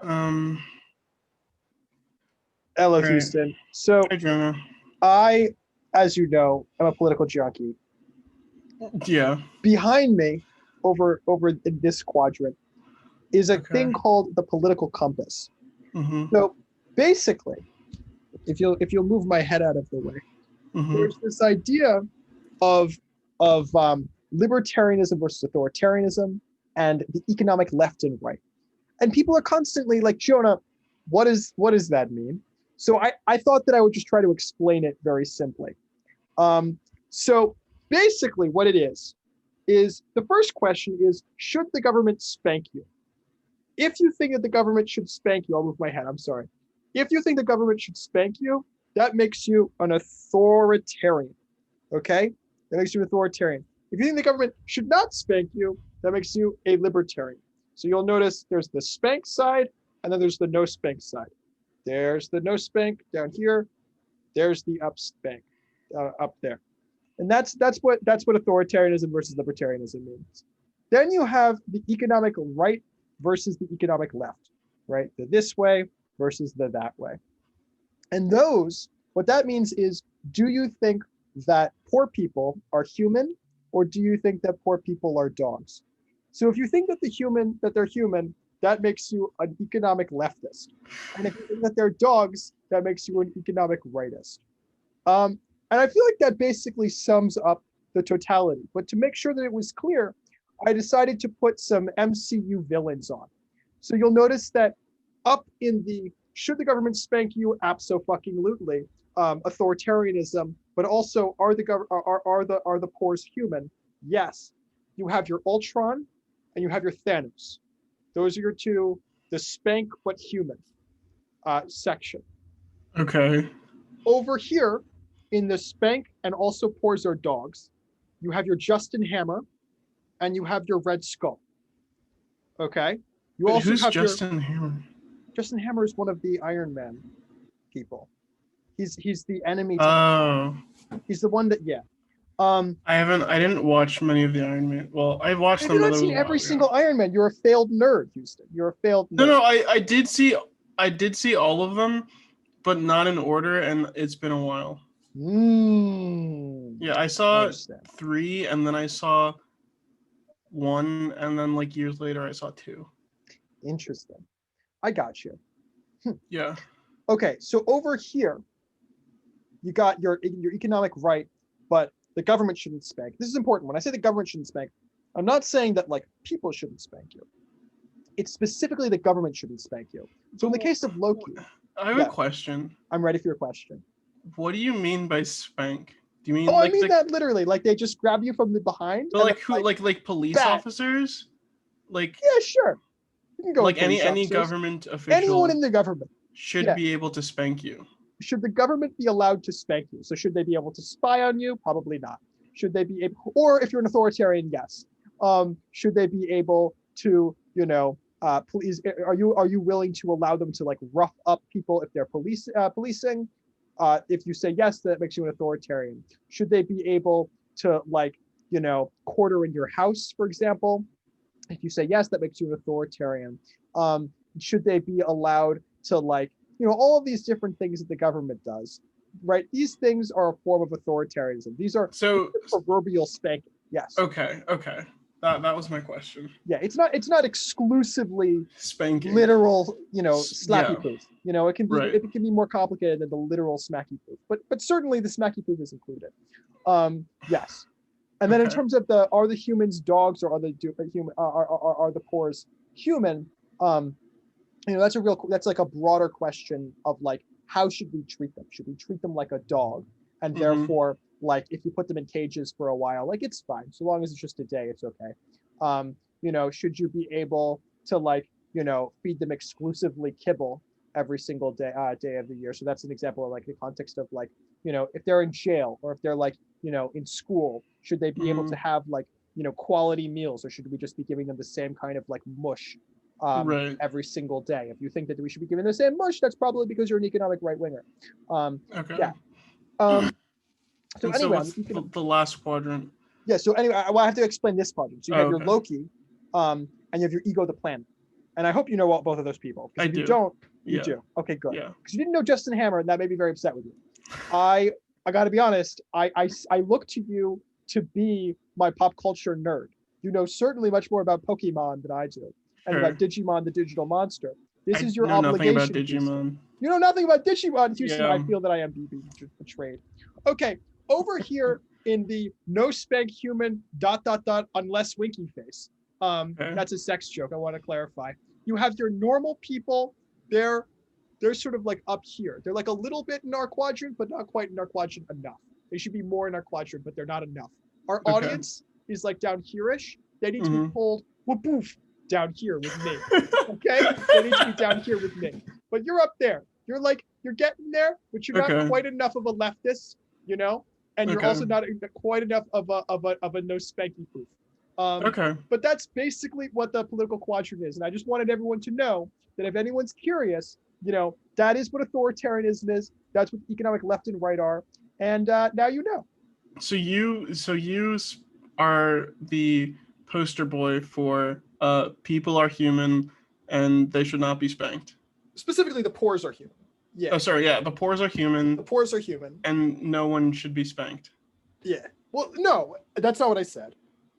Um, Hello, all right. Houston. So Hi, Jonah. I, as you know, am a political junkie. Yeah. Behind me, over in this quadrant, is a Okay. thing called the political compass. Mm-hmm. So basically, if you'll move my head out of the way, Mm-hmm. there's this idea of libertarianism versus authoritarianism and the economic left and right. And people are constantly like, Jonah, what does that mean? So I thought that I would just try to explain it very simply. So basically, what it is the first question is, should the government spank you? If you think that the government should spank you, I'll move my head, I'm sorry. If you think the government should spank you, that makes you an authoritarian. Okay? That makes you an authoritarian. If you think the government should not spank you, that makes you a libertarian. So you'll notice there's the spank side, and then there's the no spank side. There's the no spank down here. There's the up spank up there. And that's what authoritarianism versus libertarianism means. Then you have the economic right versus the economic left, right? The this way versus the that way. And those, what that means is, do you think that poor people are human, or do you think that poor people are dogs? So if you think that they're human, that makes you an economic leftist. And if you think that they're dogs, that makes you an economic rightist. And I feel like that basically sums up the totality. But to make sure that it was clear, I decided to put some MCU villains on. So you'll notice that up in the should the government spank you? Abso-fucking-lutely. Authoritarianism, but also are the poor's human? Yes. You have your Ultron and you have your Thanos. Those are your two, the spank but human section. Okay. Over here, in the spank and also poors are dogs, you have your Justin Hammer and you have your Red Skull. Okay? You Wait, also who's have your Justin Hammer? Justin Hammer is one of the Iron Man people. He's the enemy to Oh, he's the one that I didn't watch many of the Iron Man. Well, I watched have you them, but not it was seen a while every ago. single Iron Man? You're a failed nerd, Houston. You're a failed No, nerd. no, I did see all of them, but not in order, and it's been a while. Mm, Yeah, I I saw understand. 3, and then I saw 1, and then like years later I saw 2. Interesting. I got you. Yeah. Okay, so over here, you got your economic right, but the government shouldn't spank. This is important. When I say the government shouldn't spank, I'm not saying that like people shouldn't spank you. It's specifically the government shouldn't spank you. So in the case of Loki, I have a yeah, question. I'm ready for your question. What do you mean by spank? Do you Oh, mean I like mean the that literally. Like they just grab you from the behind but and then like who like like police bat. officers? Like Yeah, sure. You can go with like any police any officers. government Anyone official in the government. should Yeah. be able to spank you. Should the government be allowed to spank you? So should they be able to spy on you? Probably not. Should they be able, or if you're an authoritarian, yes. Should they be able to, please, are you willing to allow them to like rough up people if they're policing? If you say yes, that makes you an authoritarian. Should they be able to like, quarter in your house, for example? If you say yes, that makes you an authoritarian. Should they be allowed to like, all of these different things that the government does, right? These things are a form of authoritarianism. These are So proverbial spanking. Yes. okay. That was my question. Yeah. It's not exclusively Spanking. literal, slappy Yeah. poof. It can be Right. it can be more complicated than the literal smacky poof. But certainly the smacky poof is included. Yes. And then in Okay. terms of are the humans dogs, or are the human are the poors human? That's like a broader question of like, how should we treat them? Should we treat them like a dog? And Mm-hmm. therefore, like if you put them in cages for a while, like it's fine. So long as it's just a day, it's okay. Should you be able to like, feed them exclusively kibble every single day of the year? So that's an example of like the context of like, if they're in jail, or if they're like, in school, should they be able Mm-hmm. to have like, quality meals, or should we just be giving them the same kind of like mush Right. every single day? If you think that we should be giving the same mush, that's probably because you're an economic right winger. Okay. Yeah. Um, so And so anyway, what's the last quadrant? yeah. So anyway, I have to explain this quadrant. So you Oh, have your okay. Loki, and you have your ego, the planet. And I hope you know both of those people. Because I if you do. don't, you Yeah. do. Okay, good. Yeah. Because you didn't know Justin Hammer, and that made me very upset with you. I got to be honest. I look to you to be my pop culture nerd. You know certainly much more about Pokemon than I do, and about Sure. Digimon, the digital monster. This I is your know nothing about obligation, Houston. Digimon. You know nothing about Digimon, Houston. Yeah. I feel that I am being betrayed. Okay, over here in the no spank human ... unless winky face. Okay. That's a sex joke. I want to clarify. You have your normal people. They're sort of like up here. They're like a little bit in our quadrant, but not quite in our quadrant enough. They should be more in our quadrant, but they're not enough. Our Okay. audience is like down here-ish. They need to be Mhm. pulled whoop down here with me. Okay? They need to be down here with me. But you're up there. You're getting there, but you're not Okay. quite enough of a leftist, you know? And you're Okay. also not quite enough of a no spanky proof. Okay. But that's basically what the political quadrant is. And I just wanted everyone to know that if anyone's curious, you know, that is what authoritarianism is. That's what economic left and right are. And now you know. So you are the poster boy for people are human and they should not be spanked. Specifically, the pores are human. Yeah. Oh, sorry. Yeah, the pores are human. The pores are human. And no one should be spanked. Yeah. Well, no, that's not what I said.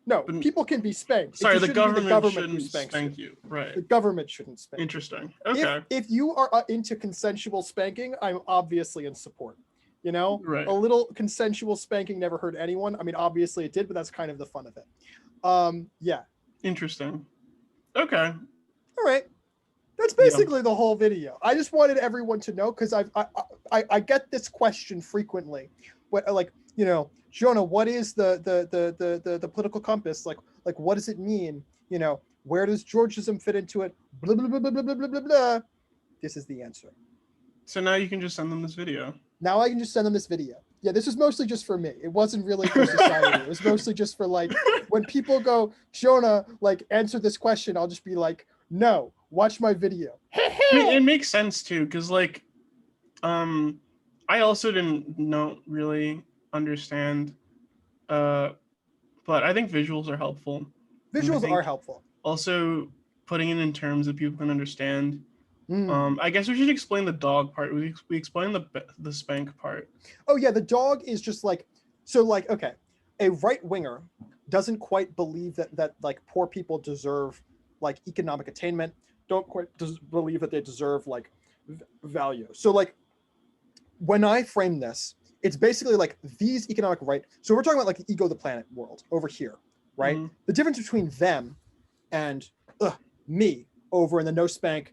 No, But, people can be spanked. Sorry, the government who shouldn't spank you. Right. The government shouldn't spank. Interesting. Okay. If you are into consensual spanking, I'm obviously in support. You know, right. A little consensual spanking never hurt anyone. I mean, obviously it did, but that's kind of the fun of it. Yeah. Interesting. Okay. All right. That's basically the whole video. I just wanted everyone to know because I get this question frequently. What Jonah, what is the political compass? Like what does it mean? Where does Georgism fit into it? Blah blah blah blah blah blah blah blah. This is the answer. So now you can just send them this video. Now I can just send them this video. Yeah, this was mostly just for me. It wasn't really for society. It was mostly just for when people go, Jonah, answer this question, I'll just be like, no, watch my video. I mean, it makes sense too, because I also didn't really understand, but I think visuals are helpful. Visuals are helpful. Also, putting it in terms that people can understand. I guess we should explain the dog part. We explained the spank part. Oh yeah, the dog is just okay, a right winger doesn't quite believe that poor people deserve economic attainment. Don't quite believe that they deserve value. So when I frame this, it's basically these economic right. So we're talking about the ego the planet world over here, right? Mm-hmm. The difference between them and me over in the no spank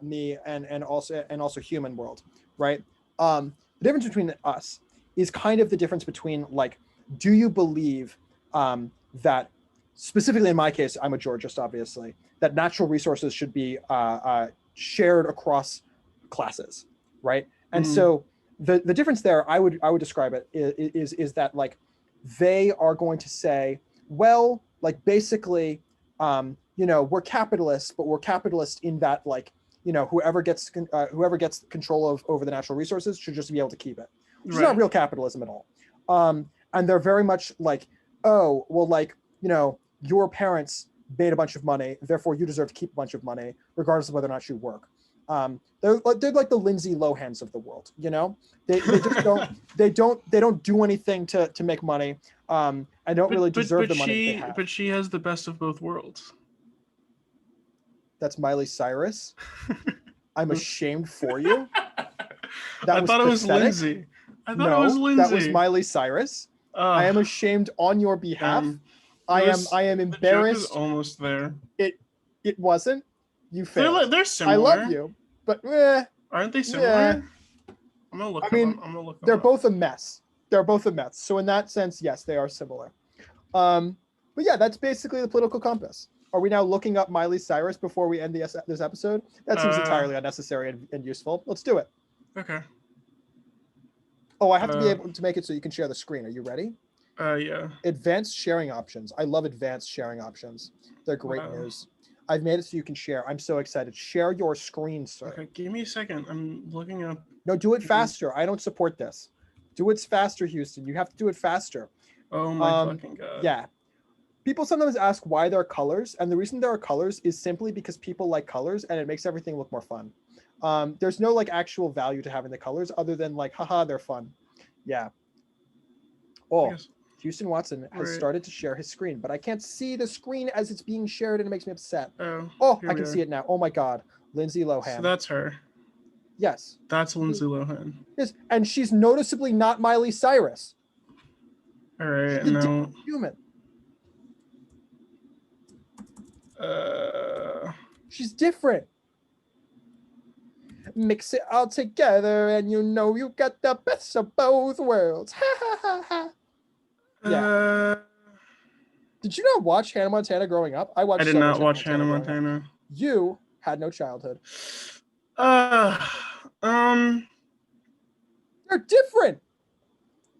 me and also human world, right? The difference between us is kind of the difference between do you believe that specifically in my case, I'm a Georgist, obviously, that natural resources should be shared across classes, right? And so the difference there, I would describe it is that they are going to say, well, basically, we're capitalists, but we're capitalists in that whoever gets control over the natural resources should just be able to keep it. Which is not real capitalism at all. And they're very much oh, well, your parents made a bunch of money, therefore you deserve to keep a bunch of money, regardless of whether or not you work. They're like the Lindsay Lohans of the world, They just don't they don't do anything to make money, and don't really deserve the money they have. But she has the best of both worlds. That's Miley Cyrus. I'm ashamed for you. I thought it was Lindsay. That was Miley Cyrus. I am ashamed on your behalf. I am embarrassed. The joke is almost there. It wasn't. You failed. They're similar. I love you, but aren't they similar? Yeah. I'm gonna look. I'm gonna look. They're both a mess. They're both a mess. So in that sense, yes, they are similar. But yeah, that's basically the political compass. Are we now looking up Miley Cyrus before we end this episode? That seems entirely unnecessary and useful. Let's do it. Okay. Oh, I have to be able to make it so you can share the screen. Are you ready? Yeah. Advanced sharing options. I love advanced sharing options. They're great news. I've made it so you can share. I'm so excited. Share your screen, sir. Okay, give me a second. I'm looking up. No, do it faster. I don't support this. Do it faster, Houston. You have to do it faster. Oh my fucking god. Yeah. People sometimes ask why there are colors, and the reason there are colors is simply because people like colors, and it makes everything look more fun. There's no like actual value to having the colors other than like, haha, they're fun. Yeah. I Oh, guess. Houston Watson has Right. started to share his screen, but I can't see the screen as it's being shared, and it makes me upset. Oh, Oh, here I we can are. see it now. Oh my God, Lindsay So Lohan. that's her. Yes. That's Lindsay Lohan. Yes, and she's noticeably not Miley Cyrus. All right, She's a and different now. human. Uh, She's different. Mix it all together, and you know you got the best of both worlds. Ha ha ha ha. Yeah. uh, Did you not watch Hannah Montana growing up? I I watched did so much not Hannah watch Montana Hannah growing up. Montana. You had no childhood. Uh, um, They're different.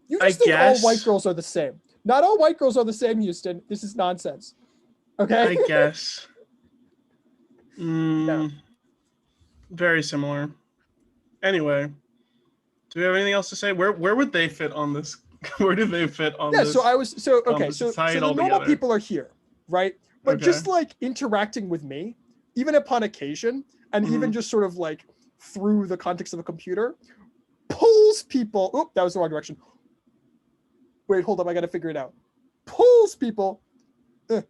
You I just think all white guess. girls are the same. Not all white girls are the same, Houston. This is nonsense. Okay? I guess. Yeah. Very similar. Anyway, do we have anything else to say? Where would they fit on this? Where do they fit on Yeah, this? so I was so On okay, the so society the normal altogether? people are here, right? But Okay. just like interacting with me, even upon occasion, and even just sort of like through the context of a computer, pulls people. Oop, that was the wrong direction. Wait, hold up, I gotta figure it out. Pulls people. I'm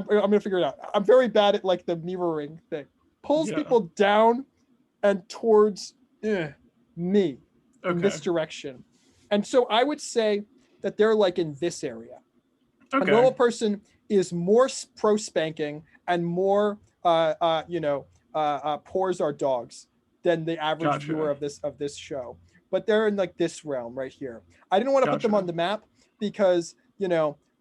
gonna figure it out. I'm very bad at like the mirroring thing. Pulls Yeah. people down and towards me in this Okay. direction. And so I would say that they're like in this area. A Okay. normal person is more pro spanking and more, pours our dogs than the average Gotcha. viewer of this show. But they're in like this realm right here. I didn't want to put them on the map because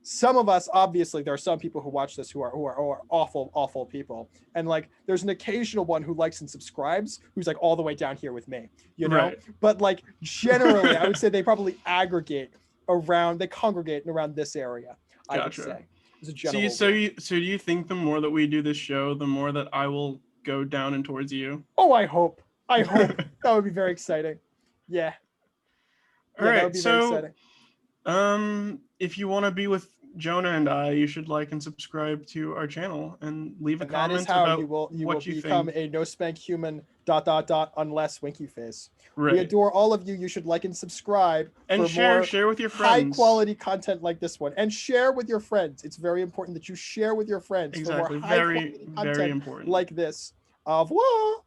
some of us, obviously there are some people who watch this who are awful people, and like there's an occasional one who likes and subscribes who's like all the way down here with me, Right. but like generally I would say they probably congregate around this area. I would Gotcha. say as a general rule. So do you think the more that we do this show, the more that I will go down and towards you? Oh, I hope that would be very exciting. Yeah. All That right. would be very exciting. If you want to be with Jonah and I, you should like and subscribe to our channel and leave a And that is comment how about you will what you become think. a no spank human ... unless winky face. Right. We adore all of you. You should like and subscribe And for more share with your high friends. quality content like this one, and share with your friends. It's very important that you share with your friends Exactly. for more high quality content very important. like this. Au revoir.